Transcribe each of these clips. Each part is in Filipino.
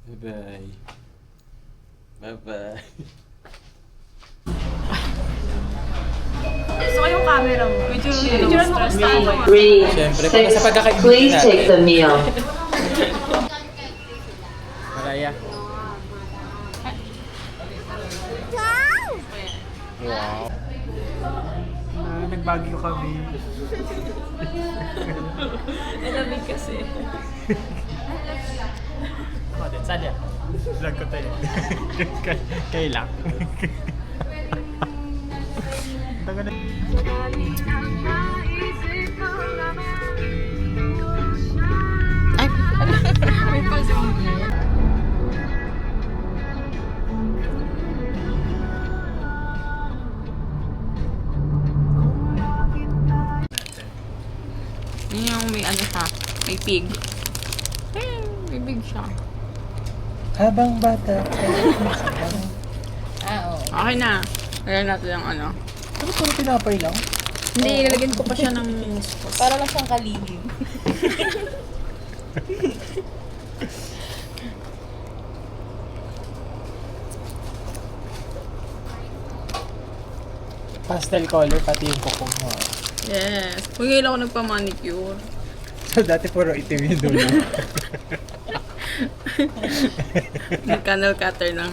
Bye-bye. Bye-bye. Gusto ko yung camera mo. Picture mo kung saan mo. 3, Siyempre, pag sa 6, pagkakaibigan please natin. take the meal. Maraya. Wow. Nagbagyo kami. Alamig kasi. Ako din, saan yan? Vlog ko tayo. Kailang. Taga na. May pause yung yun yung may ano siya, may pig. May pig siya. Habang bata. Okay na. Lagyan natin yung ano. Ano puro pinapay lang? Hindi, ilalagyan ko pa siya ng... Para lang siyang kaligin. Pastel color, pati yung kuko mo. Yes. Kung ngayon ako nagpa-manicure. So dati puro itim yung dulo. Nag-canal cutter lang.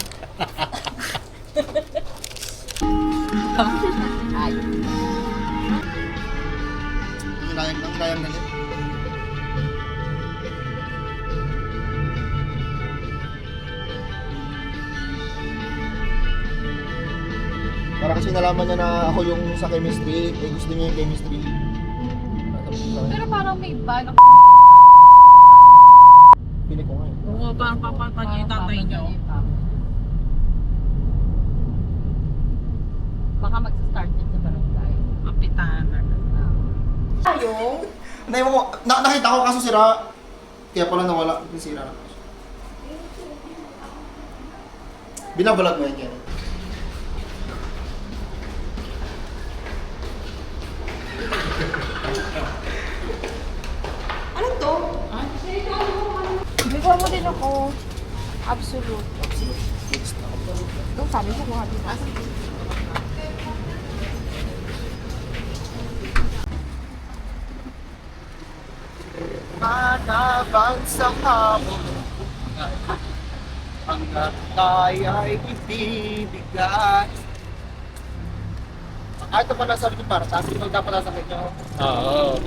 Ang layang na rin. Para kasi nalaman niya na ako yung sa chemistry, eh gusto niya yung chemistry. Pero parang may bag. Pili ko nga eh. Oo, parang papatag niya yung tatay niyo. Baka mag-start din sa barangay. Kapitana. Nakita ko kaso sira. Kaya pala nawala. Sira na. Binabalag mo yan. Bigyan mo din ako. Absolute. Ito sabi ko kuha din. Manabang sa hamon, hanggang tayo'y ibibigay. Ito pa nasa akin para tapos ito dapat nasa akin nyo. Oo.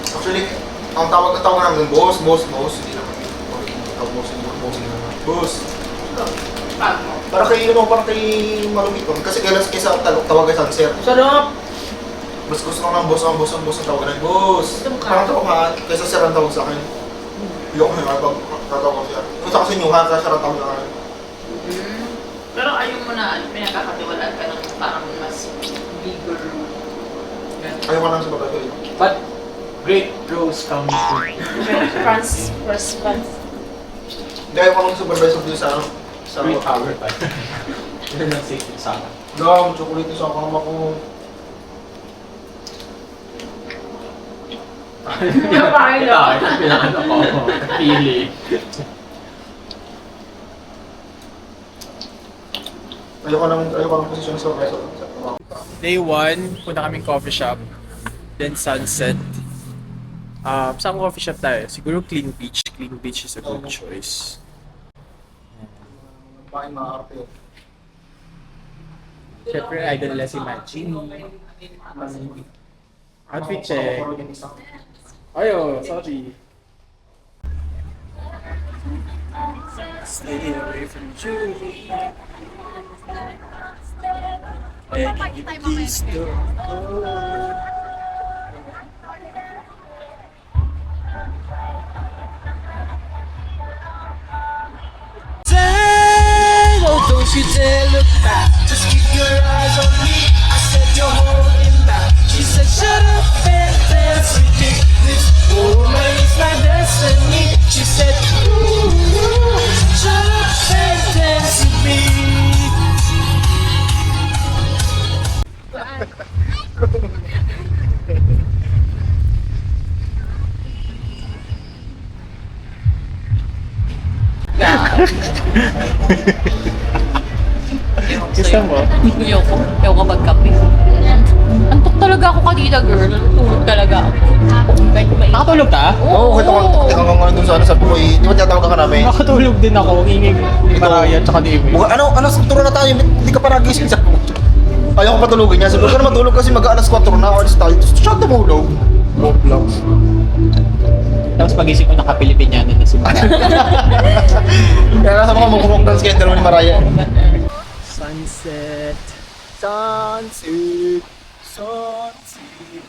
Actually, ang tawag namin boss. Hindi naman. Boss. Para kay malumikon. Kasi kaysa tawagan sa sir. Sarap! Mas gusto ko ng boss ang tawagan ng boss. Parang tawagan kaysa sir ang tawag sa akin. Ayoko na pag tatawag siya. Kung sa kasi nyo ha, kaya sir ang tawag sa akin. Pero ayaw mo na pinagkakatiwalaan ka ng parang mas bigger. Ayoko lang sa bagay ko. But great pros comes with France. Hindi ayoko lang supervisor dito sa great power pa. Yun ang safety sa akin. Dam, chocolate sa kama ko. Ito, pinakano ko. Pili. Ayoko lang posisyon sa supervisor. Day 1, punta kaming coffee shop. Then sunset. Saan coffee shop tayo? Siguro Clean Beach. Clean Beach is a good choice. Bakit mga arte? Siyempre, idol nila si Machi. Outfit check. Ayo, sorry. Stay away from Julie. And please don't. Don't you dare look back. Just keep your eyes on me. I said you're holding back. She said shut up and dance with me. This woman is my destiny. She said ooh, shut up and dance with me. Gusto mo? Ayoko magkape. Antok talaga ako kanina, girl. Tulog talaga ako. Kahit may... Nakatulog ka? Oo, kita ko nga doon sa ano, sabi ko eh, di ba tinatawag ka namin? Nakatulog din ako. Ingig ni Mariah tsaka ni Amy. Ano, struktura na tayo, hindi ka pa nagising sa ayaw ko patulogin niya. Sabi ko na matulog kasi mag-alas 4 na, alis tayo. Siya tumulog. Walk lang. Tapos pag-isip ko naka-Pilipiniana na si Mariah. Kaya nasa mga mukhang dance kaya dalawa ni Mariah. Sunset. Sunset. Sunset.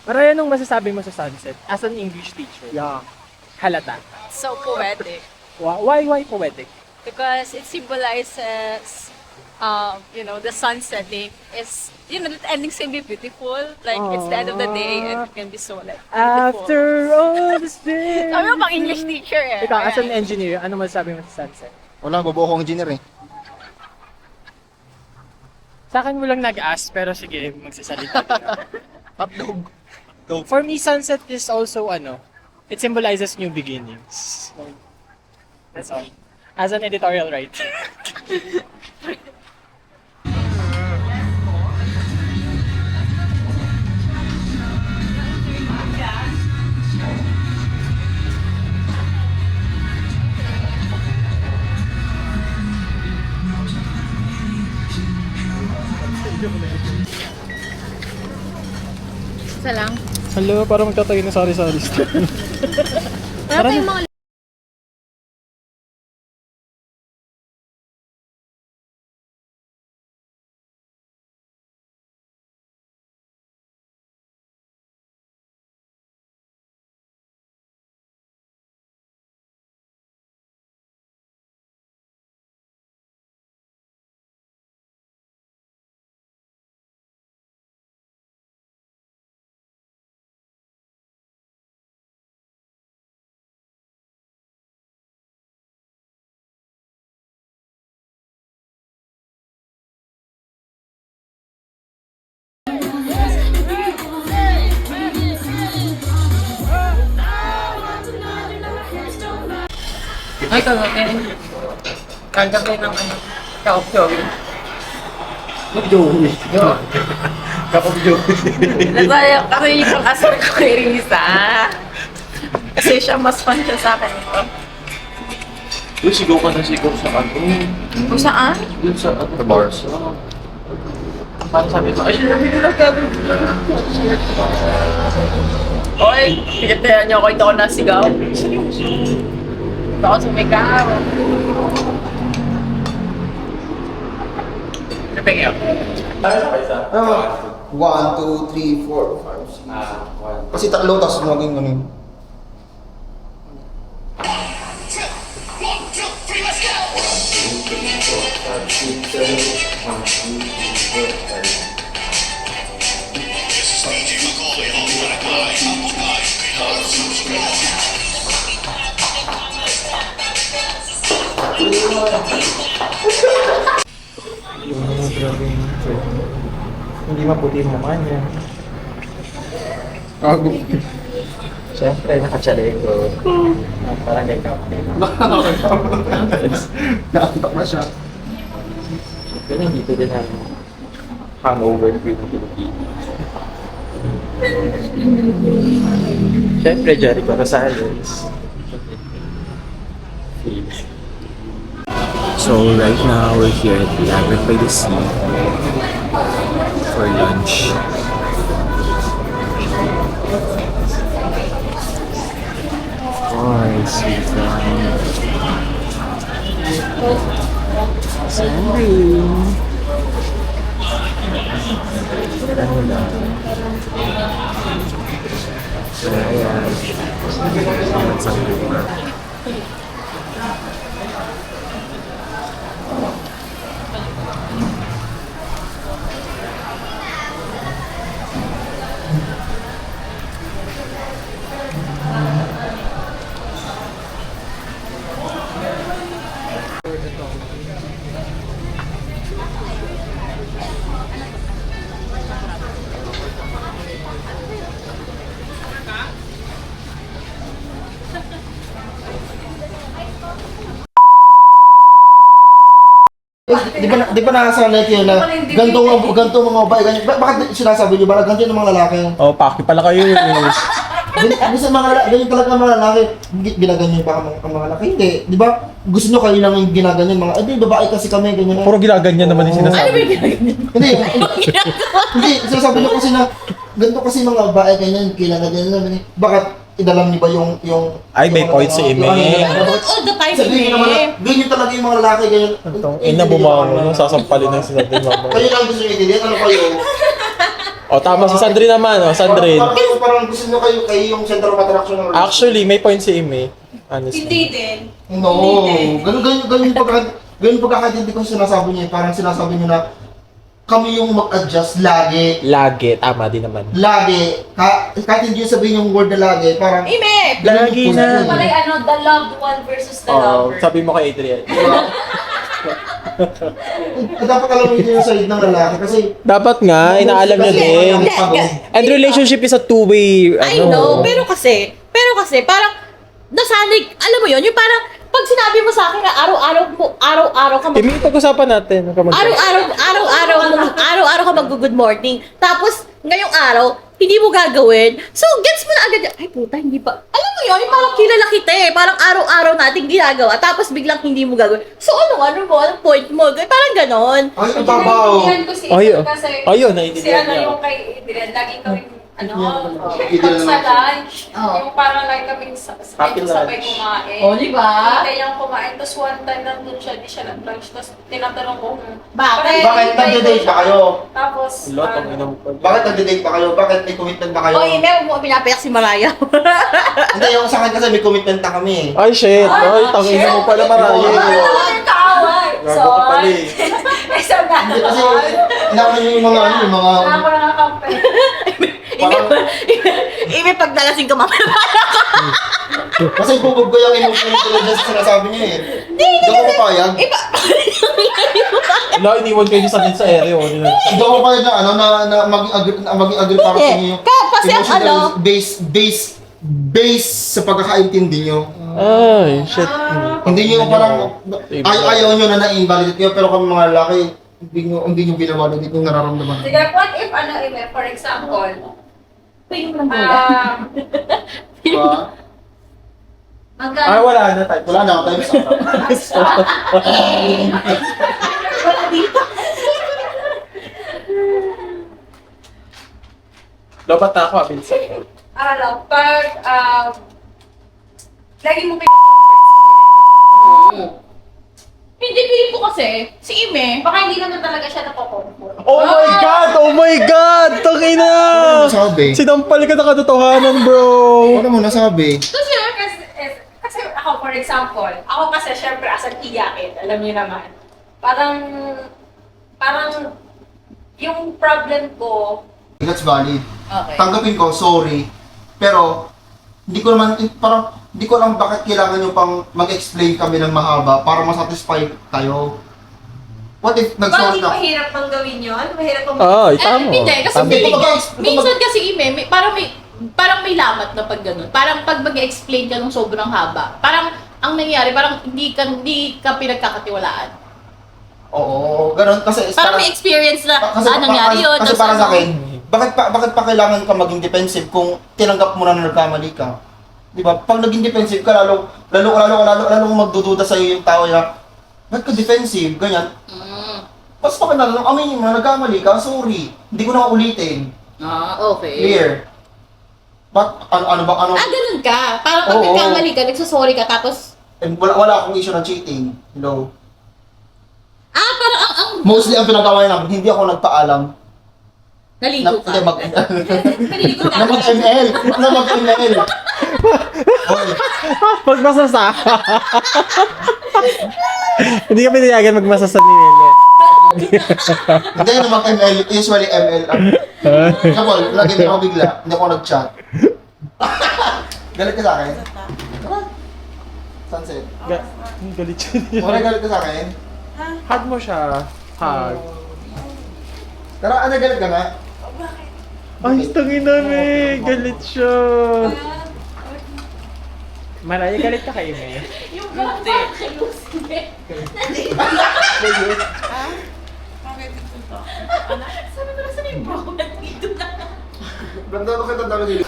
Mariah, anong masasabi mo sa sunset? As an English teacher. Yeah. Halata. So poetic Why poetic? because it symbolizes, the sun setting is, the endings can be beautiful. Like it's the end of the day and it can be so like beautiful. After all this day. Sabi mo pang English teacher eh. Ikaw, as an engineer, ano masasabi mo sa sunset? Wala, bubuo akong engineer eh. Sa akin mo lang nag-ask, pero sige, magsasalita din ako. Hotdog. For me, sunset is also, it symbolizes new beginnings. So, that's all. As an editorial writer. Isa lang. Hello, parang magtatayo na sari-sari store. Wala pa yung mga Ay, kagabi. Kagabi ng Kapag Joey. Joey. Kapag Joey. Kasi yung asar ko kay Risa. Kasi siya, mas fun siya sa akin ito. Uy, sigaw ka na sigaw sa ano. Kung saan? Yun sa ano. The bars. Parang sabi ko, ay, sinabi ko lang gagawin. Oy, tigatayan niyo ako, ito ko nasigaw. Ito ako sumigaw. Ano ba ngayon? Ano? 1, 2, 3, 4, 5, 6. Kasi tatlo, tapos maging ano yun. Hindi maputi yung mukha niya. Gago. Siyempre, nakachaleko. Parang ikaw. Nakatak na siya. Pero dito din ang hangover ko yung Pilipinas. Siyempre, Jericho Rosales. So right now we're here at Niagara by the Sea for lunch. Oh, sweet wine. Sandry. Ano lang. So ayan. Sandry pa. di ba nakasanay kayo na ganito mga babae, ganyan. Bakit sinasabi niyo ba na ganito yung mga lalaki? Oh, paki pala kayo. Minsan ganyan talaga ang mga lalaki, ginaganyan pa ang mga lalaki. Hindi, di ba? Gusto nyo kayo lang yung ginaganyan mga, di babae kasi kami, ganyan. Puro ginaganyan naman yung sinasabi. Hindi, hindi, sinasabi nyo kasi na, ganito kasi mga babae, ganyan, ginaganyan naman. Bakit idalam niyo ba yung Ay, may point si Ime. All the time, Sabihin nyo naman na, ganyan talaga yung mga lalaki, ganyan. Ina bumango, sasampalin ng sinabi mo. Kayo lang gusto nyo itindihan, ano kayo? O, tama si Sandrine naman, o, Sandrine. Parang gusto nyo kayo yung center of attraction ng relationship. Actually, may point si Ime. Honestly. Hindi din. No, ganun pagkakatindi ko sinasabi niya, parang sinasabi niya na kami yung mag-adjust lagi. Lagi, tama din naman. Lagi. Kahit hindi yung sabihin yung word na lagi, parang Ime! Lagi na. Pala yung the loved one versus the Oo, lover. sabi mo kay Adrian. dapat alam mo yung side ng lalaki kasi Dapat nga, inaalam niya din. And relationship is a two-way, I know, pero kasi, parang, nasanay, alam mo yun, yung parang, pag sinabi mo sa akin na araw-araw ka Ime, pag-usapan natin. araw-araw ka mag-good morning. Tapos, ngayong araw, hindi mo gagawin. So, gets mo na agad, ay puta, hindi pa. Alam mo yun, yung parang kilala kita eh. Parang araw-araw natin ginagawa. Tapos, biglang hindi mo gagawin. So, ano mo? Anong point mo? Parang ganon. ay, ang babaw. Naiintindihan ko si Ayun. Idol kasi Ayun, si naiintindihan ano niya. yung kay Idol, laging kaming Idol pag naman sa siya. lunch, Oo. yung parang like kaming Happy sabay lunch. kumain. O, di ba? Hintay niyang kumain, tapos one time nandun siya, di siya nag-lunch, tapos tinatanong ko, Bakit? Bakit nagde-date pa kayo? Tapos, Lot ang ano, inam. Bakit nagde-date pa kayo? Bakit may commitment ba kayo? O, Ime, huwag mo pinapayak si Maraya. Hindi, yung sa akin kasi may commitment na kami. Ay, shit. Ay, tangina mo pala maraya. yung kaaway. Gago ka pala eh. Isang Hindi kasi, gano'n. inaman nyo yung mga ano, yung mga... Ako nakakampi. Ime, pag nalasing ka mamaya. Kasi bubog ko yung emotional intelligence na sinasabi niya eh. Hindi ako papayag. Wala, iniwan kayo sa din sa ere. Hindi ako papayag na ano, na maging agree para sa inyo. Kasi ang ano, Base sa pagkakaintindi nyo. Ay, shit. Hindi nyo parang, ayaw nyo na na-invalidate nyo, pero kami mga lalaki, hindi nyo binavalidate yung nararamdaman. Sige, what if ano, Ime, for example, Diba? Ay, wala na tayo. Wala na, tayo sa Lobat na ako, Vincent. ano, pag, lagi mo hindi feeling ko kasi, si Ime, baka hindi naman talaga siya napapompo. Oh my God! Oh my God! Tangina! Ano mo nasabi? Sinampal ka na katotohanan, bro! Ano mo nasabi? Kasi ako, for example, ako kasi syempre as an iyakin, alam niyo naman, parang, yung problem ko, That's valid. Okay. Tanggapin ko, sorry. Pero, hindi ko alam bakit kailangan nyo pang mag-explain kami ng mahaba para masatisfy tayo. What if nag-sort bakit na? mahirap pang gawin yun? Mahirap pang Ay, tama. Hindi, kasi Tama. feeling ko, Ito minsan kasi Ime, parang may lamat na pag ganun. Parang pag mag-explain ka ng sobrang haba, parang ang nangyayari, parang hindi ka pinagkakatiwalaan. Oo, ganun. Kasi Parang may experience na, nangyari yun. Kasi tapos para sa ano, akin, bakit pa kailangan ka maging defensive kung tinanggap mo na nagkamali ka? Di ba? Pag naging defensive ka, lalo magdududa sa'yo yung tao na, ba't ka defensive? Ganyan. Mas pakilala lang, aminin mo na nagkamali ka, sorry. Hindi ko na ulitin. okay. Clear. Ano ba? Ganun ka. Parang pag Oo. nagkamali ka, nagsasorry ka, tapos, Wala akong issue ng cheating. Hello. parang ang Mostly ang pinagawa niya namin, hindi ako nagpaalam. naligo ka. Naligo ka. Na mag-ML. Magmasasa. Hindi ka pinayagan magmasasa ni Nene. Hindi na mag-ML. Usually ML. Kapol, lagi na ako bigla. Hindi ako nag-chat. Galit ka sa akin? Sunset. Galit siya. Wala galit ka sa akin? Hug mo siya. Hug. Tara, galit ka nga? Ay, tangina me. Galit siya. Maraya, galit ka kay May. Yung galit kay Lucy. Nandito. Sabi ko na sa yung bro, nandito na. Ganda ko kita dami nila.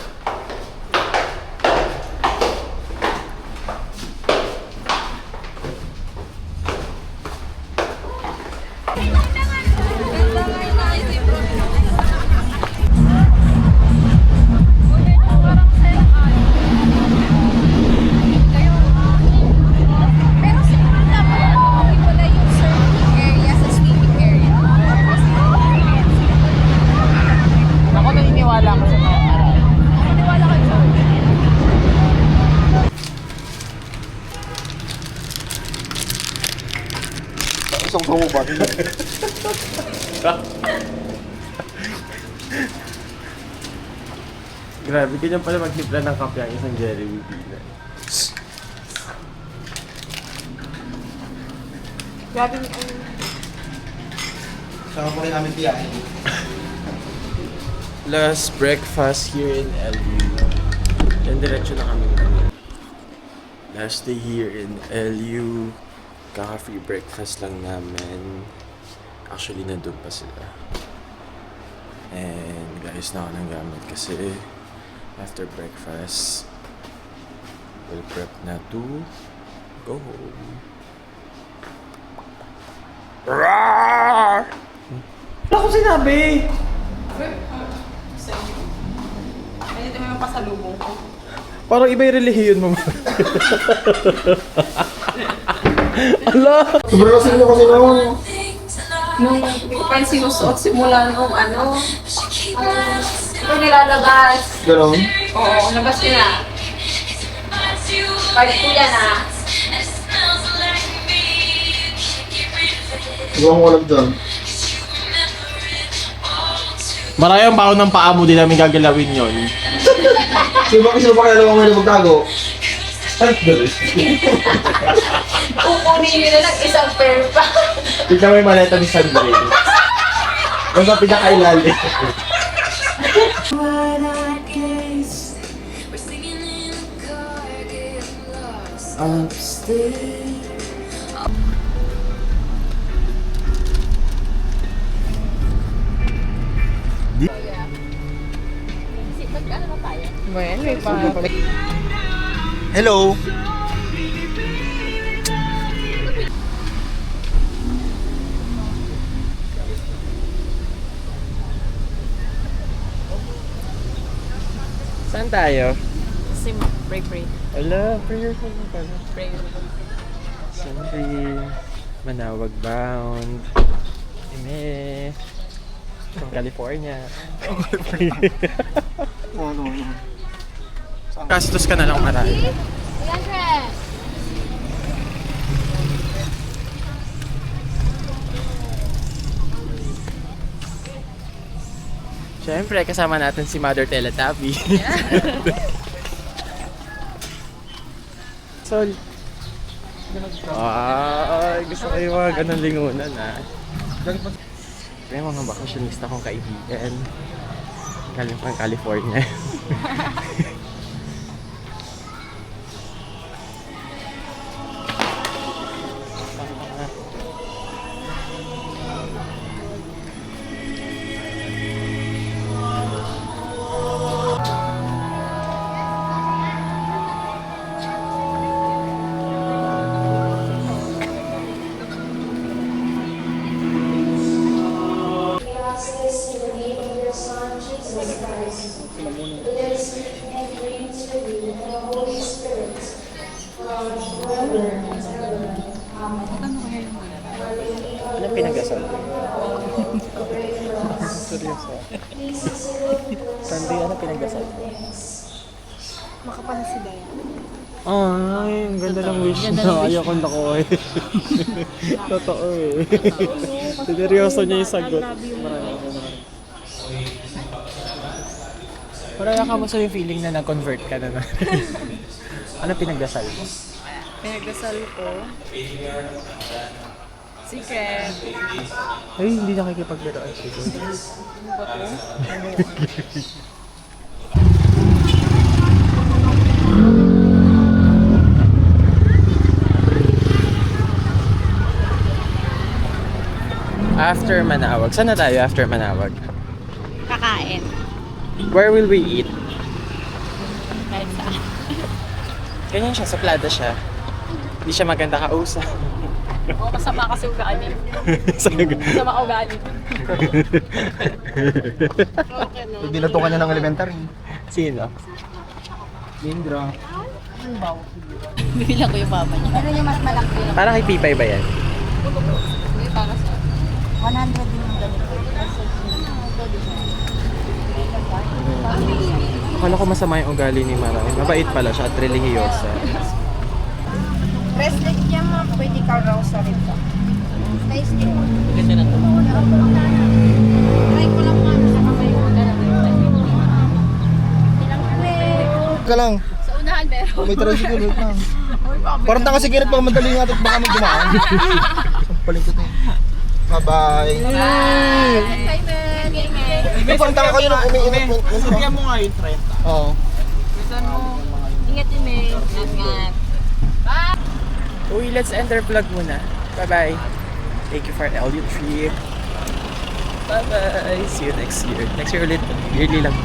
Pero siguro dapat wala yung surfing area sa swimming area. Ako naniniwala ko sa mga araw. Maniwala kayo sa Isang mo ba? Grabe, ganyan pala magtimpla ng kape ang isang Jeremy Pina. Grabe yung ano. Sama pa rin namin tiyahin. Last breakfast here in LU. Yan, diretso na kami. Last day here in LU. Kaka-free breakfast lang namin. Actually, nandun pa sila. And guys, na ako ng gamit kasi after breakfast, we'll prep na to go home. Roar! Wala ko sinabi! Ay, ito yung pasalubong ko. Parang iba yung relihiyon mo. Ala! Sobrang lasing mo kasi naman. Nung hindi ko pa yung sinusuot simula nung ano. Ito nilalabas. Ganon. Oo, labas ko na. Pag ko yan ah. Huwag mo alam dyan. Marayang baon ng paa mo, di namin gagalawin yon. Sino ba kaya naman may magtago? Kukunin nyo na lang isang pair pa. Tignan mo yung maleta ni Sandrine. Yung sa pinakailalim. Hello! Saan tayo? Sim, pray. Ala, prayer ko na pala. Pray. Sandrine, Manawag bound. Ime. From California. Gastos ka na lang marami. Siyempre, kasama natin si Mother Teletabi. Sol. Gusto ko yung mga ganun lingunan May mga bakasyonista kong kaibigan. Galing pang California. Anong pinag-asal ko? Seryoso. Sunday, ano pinag-asal ko? Makapala si Daya. Ay, ang ganda ng wish na. Ayaw kong nakuha eh. Totoo eh. Seryoso niya yung sagot. Parang nakamusta yung feeling na nag-convert ka na. Ano pinagdasal mo? Pinagdasal ko. Secret. Ay, hindi nakikipagbiroan siguro. After Manawag. Saan na tayo after Manawag? Kakain. Where will we eat? Kahit saan. Ganyan siya, suplada siya. Hindi siya maganda kausap. Oo, masama kasi ugali. Sabi- Masama ugali. Binatungan niya ng elementary. Sino? Indra. Bibilang ko yung mama niya. Ano yung mas malaki? Para kay Pipay ba yan? Hindi para sa 100 din yung ganito. Akala ko masama yung ugali ni Mara. Mabait pala siya at religyosa. Bracelet niya ma, pwede ka rosary pa. Nice din. Kasi na to. Try ko lang mga sa kamay ko. Ka lang. Sa unahan meron. May tricycle, wait lang. Parang tanga sigaret baka madali nga at baka magdumaan. Sampaling ko to. Bye-bye. Ikaw parang tanga kayo nung umiinit. Sabihan mo nga yung 30. Oo. Ingat din, May. Ingat. Uy, let's end our vlog muna. Bye-bye. Thank you for LU trip. Bye-bye. See you next year. Next year ulit. Yearly lang.